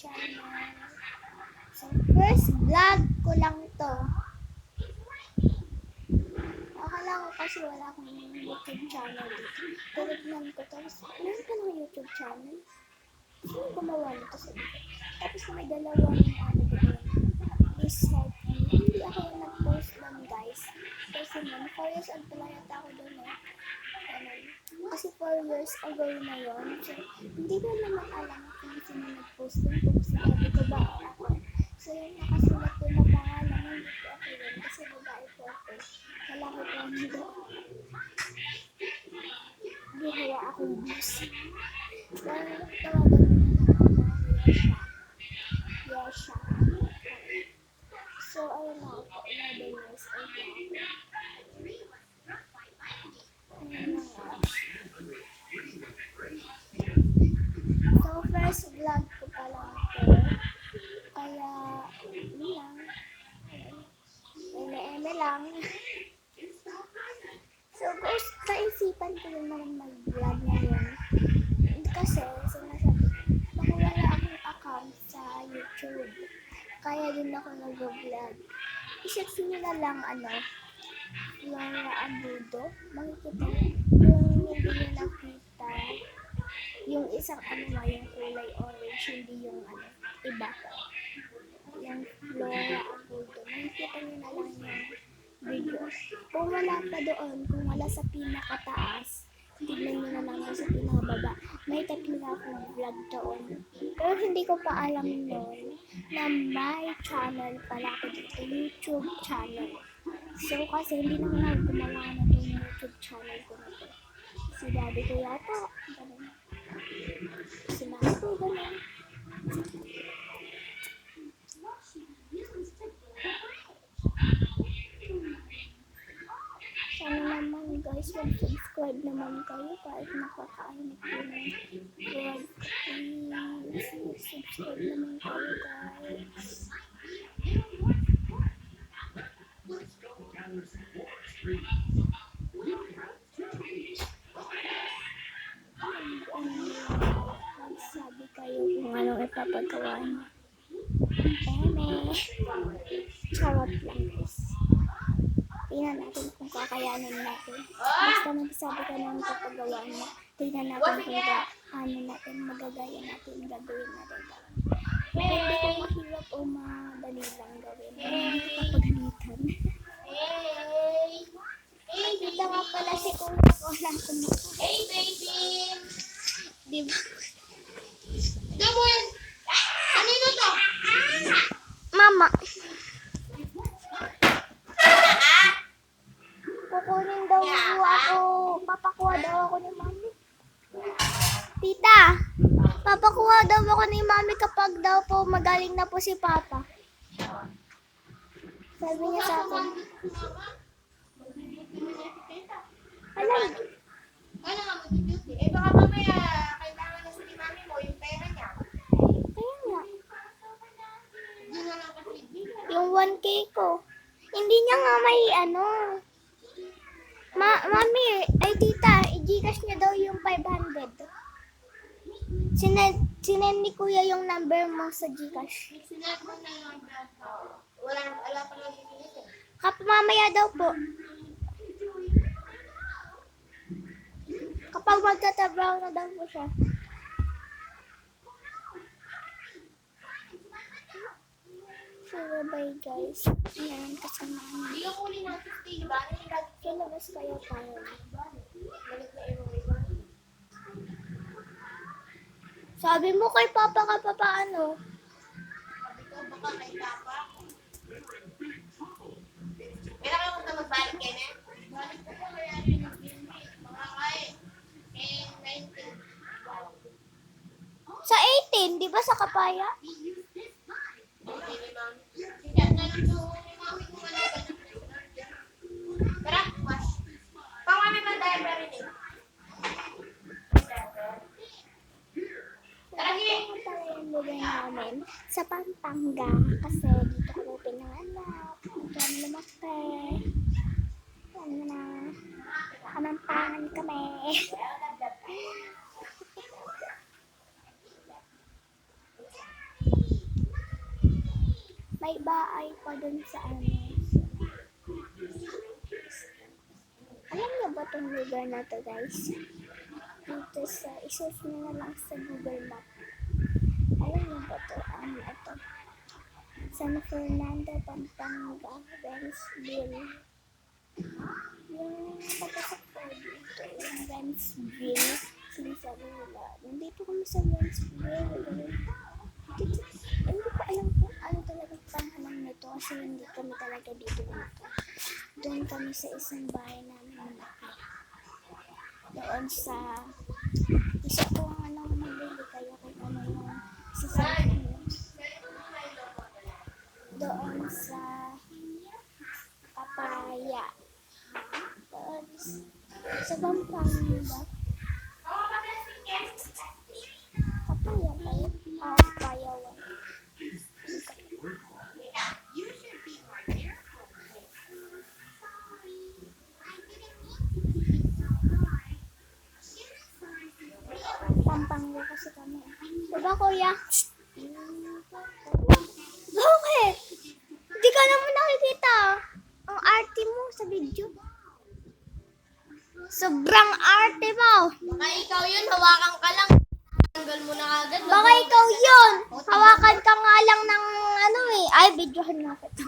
channel. So, first vlog ko lang to. Akala ko kasi wala akong YouTube channel dito. Tinignan ko tapos, meron ka ng YouTube channel? Sino gumawa nito sa dito? Tapos may dalawang doon. Please help me. Hindi ako yung nag-post lang guys. Kasi man, 4 years old pala yata ako doon Kasi 4 years ago na yun. So, hindi ko naman alam kung sino nag-post doon. Kung sinabi ko ba ako. So, yung nakasulat ko na pangalan, hindi ko ako yun. Kasi babae po ako. Lalaki po ang dito. Gihawa akong busi. Dahil tawagan mo na ako Yasha. Yasha. So, ayun na ako. 11 years old na ako. Ayun na nga. So, first vlog ko pa lang ito. Kaya, yun lang. Eme-eme lang. So, guys, kaisipan ko rin naman mag-vlog ngayon. Kasi, sinasabi, baka wala akong account sa YouTube. Kaya din ako nag-vlog. I-search nyo na lang, Laura Abudo. Makikita yung hindi nyo nakita. Yung isang yung kulay orange, hindi yung iba. Yung Laura Abudo. Makikita nyo na lang yung video. Kung wala pa doon, kung wala sa pinakataas, tignan nyo na lang sa pinakababa. May tatlo na akong vlog doon. Pero hindi ko pa alam noon na may channel pala ako dito, YouTube channel. So kasi hindi naman ako gumawa na itong YouTube channel ko na to. Si daddy ko yata, ganun. Si mami ko, ganun. Sana naman guys, mag-subscribe naman kayo kahit nakakainip ko ng vlog. Please, mag-subscribe naman kayo guys. Magsabi kayo kung anong ipapagawa niyo. Charot lang guys. Tingnan natin kung kakayanin natin. Basta magsabi ka ng kapagawa mo, tingnan natin kung natin, magagaya natin, gagawin natin. Depende kung mahirap o madali lang gawin. Hindi ka pagalitan. Dito nga pala si Kuya ko lang kumita. Hey baby! Diba? Double! Kanino to? Mama! Kukunin daw ako. Papakuha daw ako ni Mami. Tita! Papakuha daw ako ni Mami kapag daw po magaling na po si Papa. Sabi niya sa akin. Alam. Ano nga mag-duty? Eh baka mamaya kailangan na si Mami mo yung pera niya. Kaya nga. Hindi na lang kasi Yung 1K ko. Hindi niya nga may Mami, ay tita, i-Gcash niya daw yung 500. Sinend ni Kuya yung number mo sa Gcash. sinad mo na yung wala pa lang yung Mamaya daw po. Kapag magtatrabaho na daw po siya. So, bye guys. Ayan, kasama niya. Hindi yung huli natin stay, di ba? Ano yung lagi Kilabas kayo tayo. balik na iba? Sabi mo kay Papa ka pa paano? Sabi ko, baka kay Papa. Kailan kayo punta magbalik, Kenneth? Balik ko po kaya rin yung mga kain. 19. Sa 18, di ba sa Kapaya? Tara, wash. Pangami ba dahil ba rin eh? Tara, Ito pala yung lugar namin sa Pampanga. Kasi dito kami pinanganak. Dito kami lumaki. Ano na. Kamampangan kami. May bahay pa dun sa ano. Alam niyo ba itong lugar na to, guys? Dito sa, isearch nyo na lang sa Google Map. Alam niyo ba to? Ito. San Fernando, Pampanga, Bensville. Yung papasok ko dito, yung Bensville, Sinisabela. Nandito kami sa Bensville. Hindi ko alam kung ano talaga pangalan nito kasi hindi kami talaga dito nito. Doon kami sa isang bahay namin malaki. Doon sa isa ko ang ano mabili kaya kung ano yung sasabihin mo. Doon sa Papaya. Doon sa Pampanga. Papaya ba yun? Payawan. Pampanga kasi kami. Diba, kuya? Bakit? Hindi ka naman nakikita. Ang arte mo sa video. Sobrang arte mo. Baka ikaw yun, hawakan ka lang. Tanggal mo na agad. Baka ikaw yun. Hawakan ka nga lang ng ano eh. Ay, videohan nga kita.